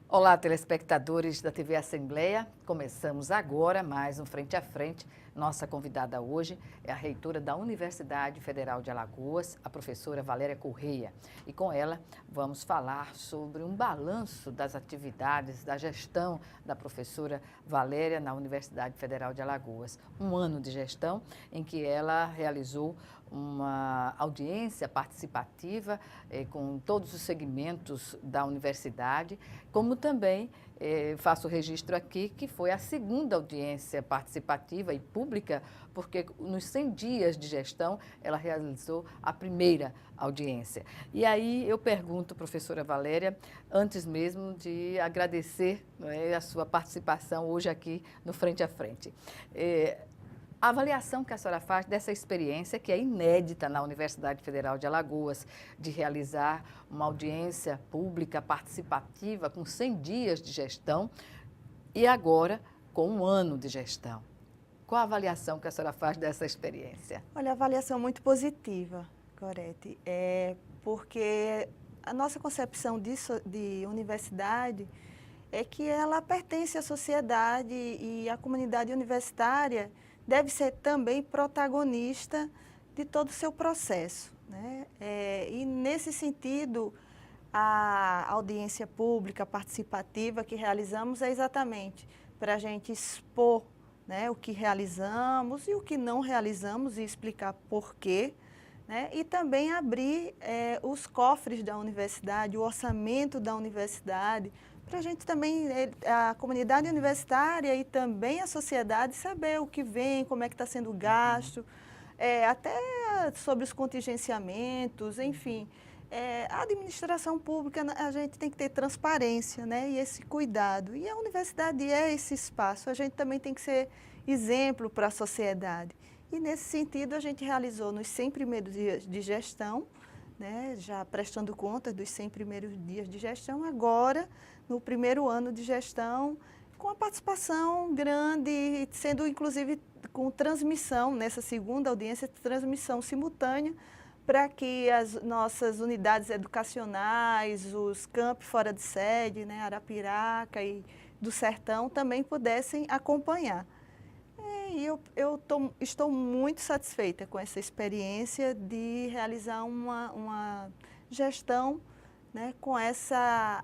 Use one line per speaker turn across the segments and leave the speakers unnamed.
Olá, telespectadores da TV Assembleia. Começamos agora mais um Frente a Frente. Nossa convidada hoje é a reitora da Universidade Federal de Alagoas, a professora Valéria Correia. E com ela vamos falar sobre um balanço das atividades da gestão da professora Valéria na Universidade Federal de Alagoas. Um ano de gestão em que ela realizou uma audiência participativa com todos os segmentos da universidade, como também faço registro aqui que foi a segunda audiência participativa e pública, porque nos 100 dias de gestão ela realizou a primeira audiência. E aí eu pergunto, professora Valéria, antes mesmo de agradecer, não é, a sua participação hoje aqui no Frente a Frente. A avaliação que a senhora faz dessa experiência, que é inédita na Universidade Federal de Alagoas, de realizar uma audiência pública participativa com 100 dias de gestão e agora com um ano de gestão. Qual a avaliação que a senhora faz dessa experiência?
Olha, avaliação muito positiva, Gorete, porque a nossa concepção de universidade é que ela pertence à sociedade e a comunidade universitária deve ser também protagonista de todo o seu processo, né? E nesse sentido, a audiência pública participativa que realizamos é exatamente para a gente expor, né, o que realizamos e o que não realizamos e explicar por quê, né? E também abrir os cofres da universidade, o orçamento da universidade, para a gente também, a comunidade universitária e também a sociedade saber o que vem, como é que está sendo gasto, até sobre os contingenciamentos, enfim. A administração pública, a gente tem que ter transparência, né, e esse cuidado. E a universidade é esse espaço, a gente também tem que ser exemplo para a sociedade. E nesse sentido, a gente realizou nos 100 primeiros dias de gestão, né, já prestando conta dos 100 primeiros dias de gestão, agora, no primeiro ano de gestão, com a participação grande, sendo inclusive com transmissão, nessa segunda audiência, transmissão simultânea, para que as nossas unidades educacionais, os campi fora de sede, né, Arapiraca e do Sertão, também pudessem acompanhar. E estou muito satisfeita com essa experiência de realizar uma gestão, né, com essa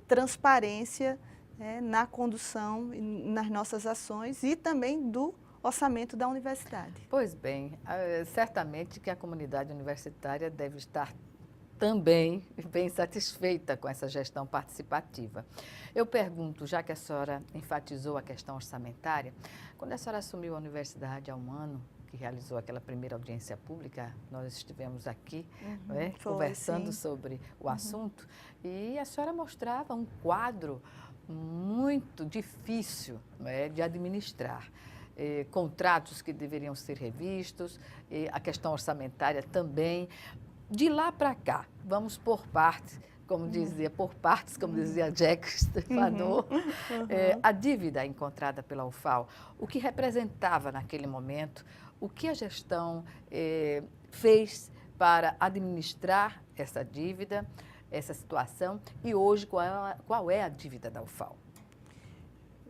transparência, né, na condução, nas nossas ações e também do orçamento da universidade.
Pois bem, certamente que a comunidade universitária deve estar também bem satisfeita com essa gestão participativa. Eu pergunto, já que a senhora enfatizou a questão orçamentária, quando a senhora assumiu a universidade há um ano, que realizou aquela primeira audiência pública, nós estivemos aqui conversando sobre o assunto, e a senhora mostrava um quadro muito difícil, de administrar. Contratos que deveriam ser revistos, a questão orçamentária também. De lá para cá, vamos por partes, como dizia Jack Stripador, a dívida encontrada pela UFAL, o que representava naquele momento, o que a gestão fez para administrar essa dívida, essa situação, e hoje qual é a dívida da UFAL?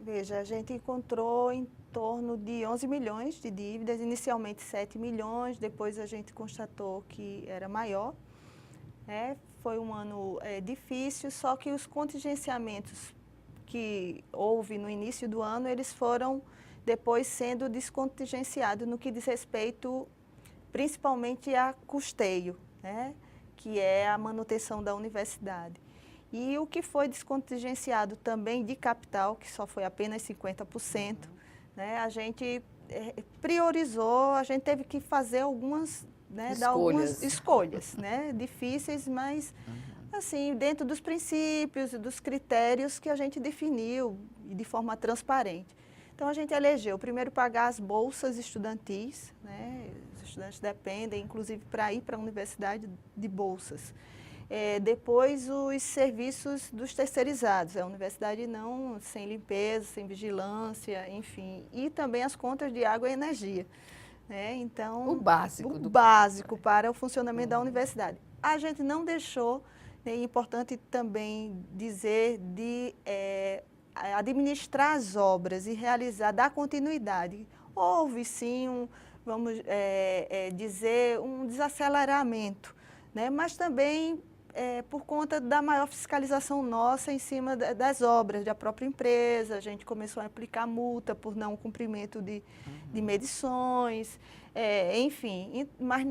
Veja, a gente encontrou em torno de 11 milhões de dívidas, inicialmente 7 milhões, depois a gente constatou que era maior. Foi um ano difícil, só que os contingenciamentos que houve no início do ano, eles foram depois sendo descontingenciados no que diz respeito principalmente a custeio, né, que é a manutenção da universidade. E o que foi descontingenciado também de capital, que só foi apenas 50%, né, a gente priorizou, a gente teve que fazer algumas, né, dar algumas escolhas, né, difíceis, mas assim, dentro dos princípios e dos critérios que a gente definiu de forma transparente. Então, a gente elegeu, primeiro, pagar as bolsas estudantis, né, os estudantes dependem, inclusive, para ir para a universidade de bolsas. Depois, os serviços dos terceirizados, a universidade não, sem limpeza, sem vigilância, enfim, e também as contas de água e energia. Né? Então,
o básico
para o funcionamento da universidade. A gente não deixou É importante também dizer de administrar as obras e realizar, dar continuidade. Houve, sim, vamos dizer, um desaceleramento, né? Mas também por conta da maior fiscalização nossa em cima das obras da própria empresa. A gente começou a aplicar multa por não cumprimento de medições, enfim. Mas,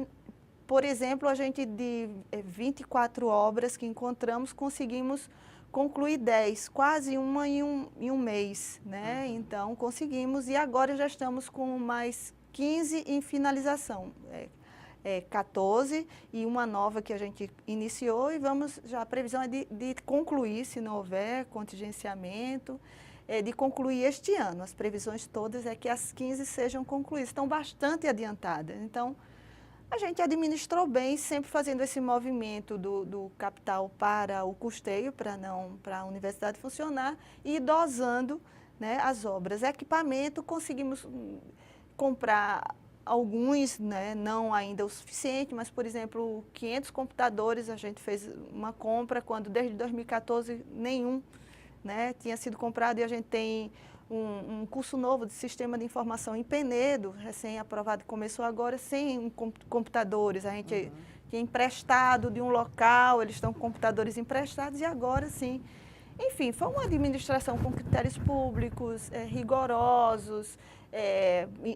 por exemplo, a gente de 24 obras que encontramos, conseguimos concluir 10, quase uma em um mês, né? Então, conseguimos e agora já estamos com mais 15 em finalização. 14 e uma nova que a gente iniciou e a previsão é de concluir, se não houver contingenciamento, de concluir este ano. As previsões todas é que as 15 sejam concluídas, estão bastante adiantadas. Então, a gente administrou bem, sempre fazendo esse movimento do capital para o custeio, para a universidade funcionar, e dosando, né, as obras. Equipamento, conseguimos comprar alguns, né, não ainda o suficiente, mas, por exemplo, 500 computadores, a gente fez uma compra, quando desde 2014 nenhum, né, tinha sido comprado, e a gente tem um curso novo de Sistema de Informação em Penedo, recém-aprovado, começou agora, sem computadores. A gente tinha emprestado de um local, eles estão com computadores emprestados, e agora sim. Enfim, foi uma administração com critérios públicos, rigorosos,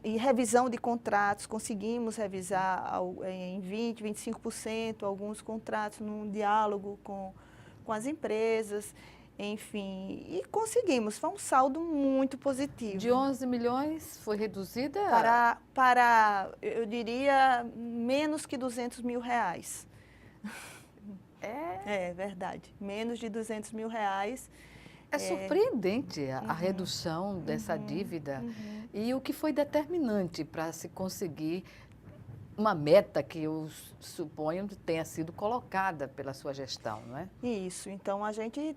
e revisão de contratos. Conseguimos revisar em 20%, 25% alguns contratos num diálogo com as empresas. Enfim, e conseguimos. Foi um saldo muito positivo.
De 11 milhões foi reduzida?
Para, eu diria, menos que R$200 mil. É verdade, menos de R$200 mil.
É surpreendente a redução dessa dívida. E o que foi determinante para se conseguir uma meta que eu suponho tenha sido colocada pela sua gestão, não é?
Isso, então a gente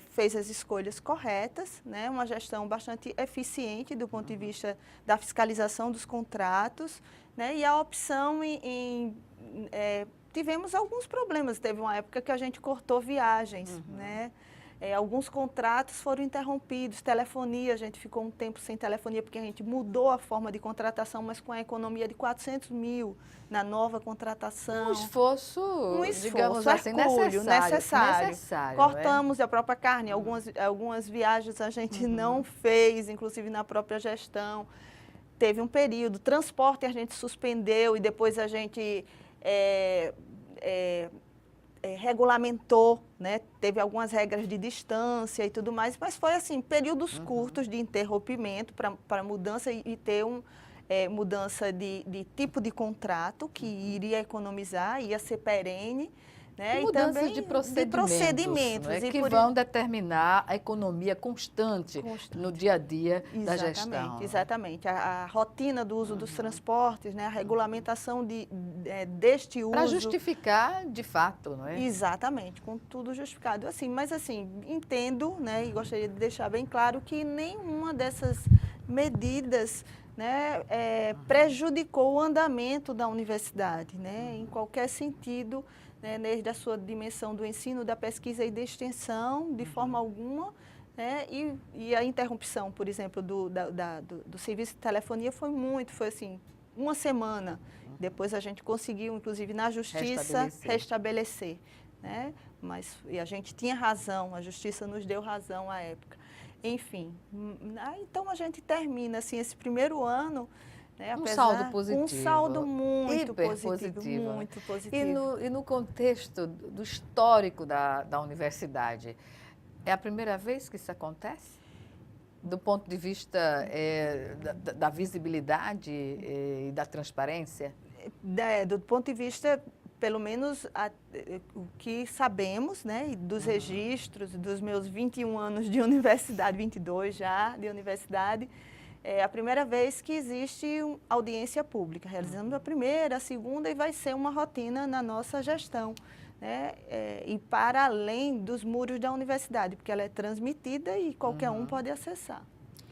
fez as escolhas corretas, né? Uma gestão bastante eficiente do ponto de vista da fiscalização dos contratos, né? E a opção tivemos alguns problemas. Teve uma época que a gente cortou viagens, né? Alguns contratos foram interrompidos, telefonia, a gente ficou um tempo sem telefonia porque a gente mudou a forma de contratação, mas com a economia de R$400 mil na nova contratação.
Um esforço, digamos assim, necessário.
Cortamos a própria carne, algumas viagens a gente não fez, inclusive na própria gestão. Teve um período, transporte a gente suspendeu e depois a gente regulamentou, né? Teve algumas regras de distância e tudo mais, mas foi assim, períodos curtos de interrompimento para mudança e ter mudança de tipo de contrato que iria economizar, ia ser perene, né?
E mudança também de procedimentos né? Que vão determinar a economia constante no dia a dia da gestão.
Exatamente, a rotina do uso dos transportes, né? A regulamentação deste uso.
Para justificar de fato, não é?
Exatamente, com tudo justificado. Assim, mas assim, entendo, né, e gostaria de deixar bem claro que nenhuma dessas medidas, né, prejudicou o andamento da universidade, né, em qualquer sentido, né, desde a sua dimensão do ensino, da pesquisa e da extensão, de forma alguma, né, e a interrupção, por exemplo, do serviço de telefonia foi assim, uma semana. Depois a gente conseguiu, inclusive na justiça, restabelecer, né, e a gente tinha razão, a justiça nos deu razão à época. Enfim, então a gente termina assim, esse primeiro ano, né,
um saldo positivo.
Um saldo muito positivo. Muito positivo.
E no contexto do histórico da universidade, é a primeira vez que isso acontece? Do ponto de vista da visibilidade e da transparência?
Do ponto de vista, pelo menos, o que sabemos, né, dos registros dos meus 21 anos de universidade, 22 já de universidade, é a primeira vez que existe audiência pública. Realizamos a primeira, a segunda e vai ser uma rotina na nossa gestão, né, e para além dos muros da universidade, porque ela é transmitida e qualquer um pode acessar.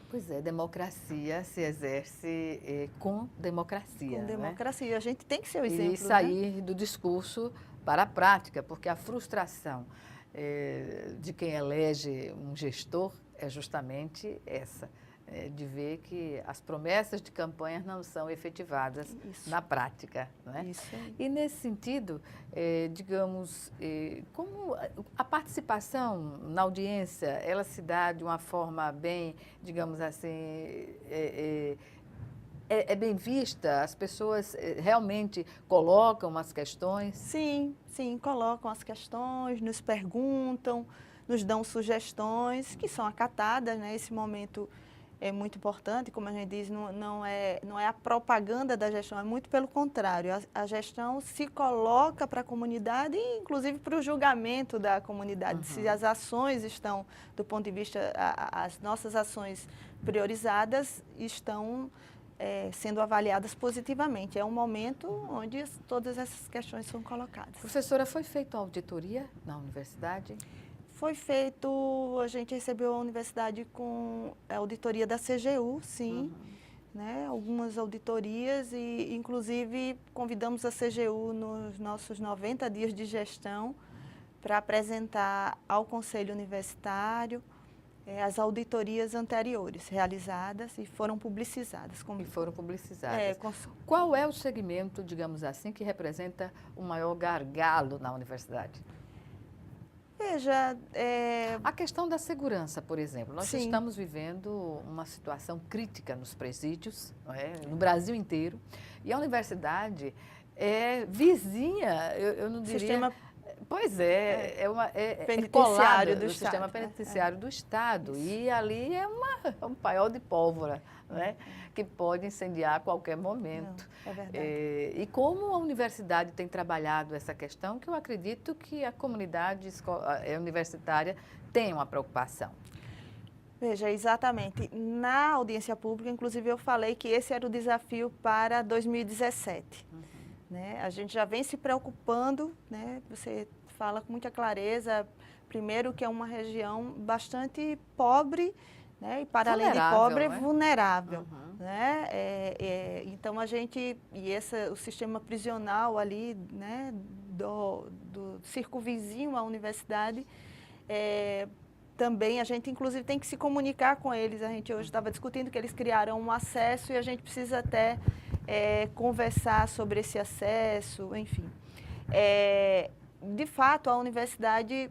Pois é, democracia se exerce com democracia.
Com democracia, né? A gente tem que ser o exemplo.
E sair do discurso para a prática, porque a frustração de quem elege um gestor é justamente essa, de ver que as promessas de campanha não são efetivadas na prática. Não é?
Isso aí.
E nesse sentido, digamos, como a participação na audiência, ela se dá de uma forma bem, digamos assim, é bem vista? As pessoas realmente colocam as questões?
Sim, sim, colocam as questões, nos perguntam, nos dão sugestões que são acatadas, né? Esse momento é muito importante, como a gente diz, não é a propaganda da gestão, é muito pelo contrário. A gestão se coloca para a comunidade e, inclusive, para o julgamento da comunidade. Se as ações estão, do ponto de vista, as nossas ações priorizadas estão sendo avaliadas positivamente. É um momento onde todas essas questões são colocadas.
Professora, foi feita uma auditoria na universidade?
Foi feito, a gente recebeu a universidade com a auditoria da CGU, sim, né, algumas auditorias e, inclusive, convidamos a CGU nos nossos 90 dias de gestão para apresentar ao Conselho Universitário as auditorias anteriores realizadas e foram publicizadas.
E foram publicizadas. Qual é o segmento, digamos assim, que representa o maior gargalo na universidade?
Veja,
a questão da segurança, por exemplo. Nós
Sim.
estamos vivendo uma situação crítica nos presídios, não é? No Brasil inteiro. E a universidade é vizinha, eu não diria...
Sistema
Pois é
penitenciário do
Estado, sistema penitenciário do Estado. E ali é um paiol de pólvora, né, que pode incendiar a qualquer momento.
Não, é verdade.
E como a universidade tem trabalhado essa questão, que eu acredito que a comunidade universitária tem uma preocupação.
Veja, exatamente. Na audiência pública, inclusive, eu falei que esse era o desafio para 2017. Né? A gente já vem se preocupando, né? Você fala com muita clareza, primeiro que é uma região bastante pobre, né? E para além de pobre, vulnerável. Né? Então a gente, o sistema prisional ali, né? do circo vizinho à universidade, também a gente inclusive tem que se comunicar com eles. A gente hoje estava discutindo que eles criaram um acesso e a gente precisa até conversar sobre esse acesso, enfim. De fato, a universidade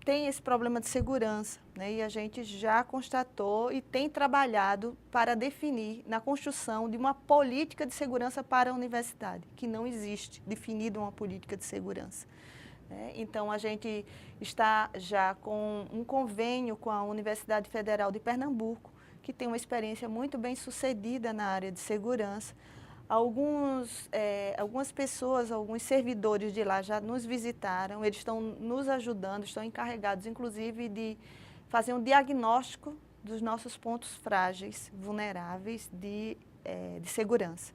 tem esse problema de segurança, né? E a gente já constatou e tem trabalhado para definir na construção de uma política de segurança para a universidade, que não existe definida uma política de segurança. Então, a gente está já com um convênio com a Universidade Federal de Pernambuco, que tem uma experiência muito bem sucedida na área de segurança. Algumas pessoas, alguns servidores de lá já nos visitaram, eles estão nos ajudando, estão encarregados, inclusive, de fazer um diagnóstico dos nossos pontos frágeis, vulneráveis de segurança.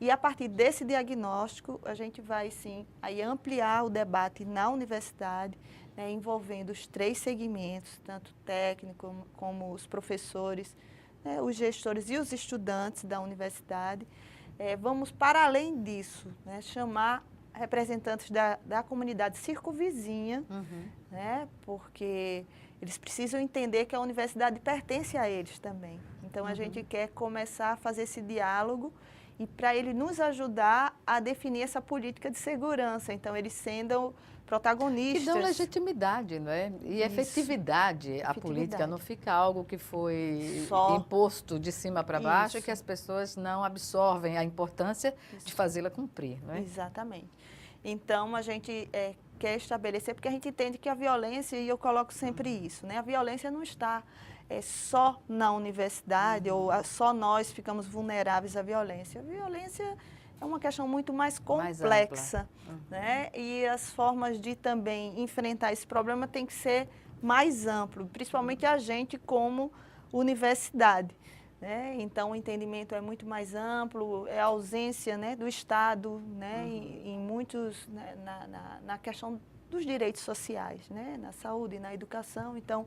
E a partir desse diagnóstico, a gente vai, sim, aí ampliar o debate na universidade, né, envolvendo os 3 segmentos, tanto técnico como os professores, né, os gestores e os estudantes da universidade. Vamos, para além disso, né, chamar representantes da comunidade circunvizinha, né, porque eles precisam entender que a universidade pertence a eles também. Então, a gente quer começar a fazer esse diálogo e para ele nos ajudar a definir essa política de segurança. Então, eles sendo protagonistas.
E dão legitimidade, não é? E efetividade à política, não fica algo que foi imposto de cima para baixo e que as pessoas não absorvem a importância de fazê-la cumprir, não é?
Exatamente. Então, a gente quer estabelecer, porque a gente entende que a violência, e eu coloco sempre isso, né? A violência não está só na universidade ou só nós ficamos vulneráveis à violência. A violência é uma questão muito mais complexa, né? E as formas de também enfrentar esse problema tem que ser mais amplo, principalmente a gente como universidade, né? Então, o entendimento é muito mais amplo, a ausência, né, do Estado, né, em muitos, né, na questão dos direitos sociais, né, na saúde, na educação. Então,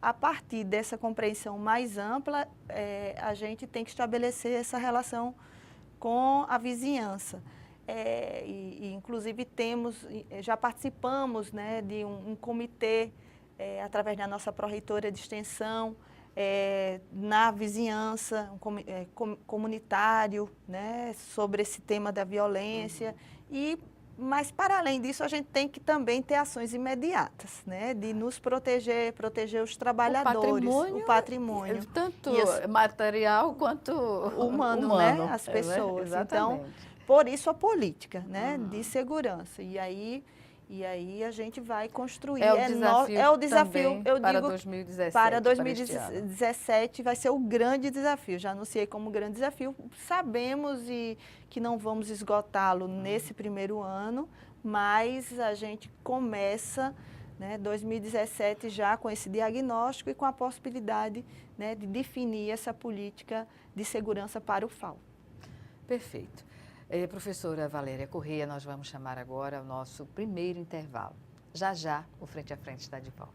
a partir dessa compreensão mais ampla, a gente tem que estabelecer essa relação com a vizinhança. inclusive já participamos, né, de um comitê, através da nossa pró-reitora de extensão, na vizinhança, comunitário, né, sobre esse tema da violência. Mas, para além disso, a gente tem que também ter ações imediatas, né, de nos proteger os trabalhadores, o patrimônio.
Tanto material quanto humano,
né, as pessoas.
Exatamente.
Então, por isso a política, né, de segurança. E aí a gente vai construir.
É o desafio
eu
para
digo,
2017.
Para 2017 vai ser o grande desafio. Já anunciei como grande desafio. Sabemos que não vamos esgotá-lo nesse primeiro ano, mas a gente começa, né, 2017 já com esse diagnóstico e com a possibilidade, né, de definir essa política de segurança para o FAU.
Perfeito. Professora Valéria Correia, nós vamos chamar agora o nosso primeiro intervalo. Já já, o Frente a Frente está de volta.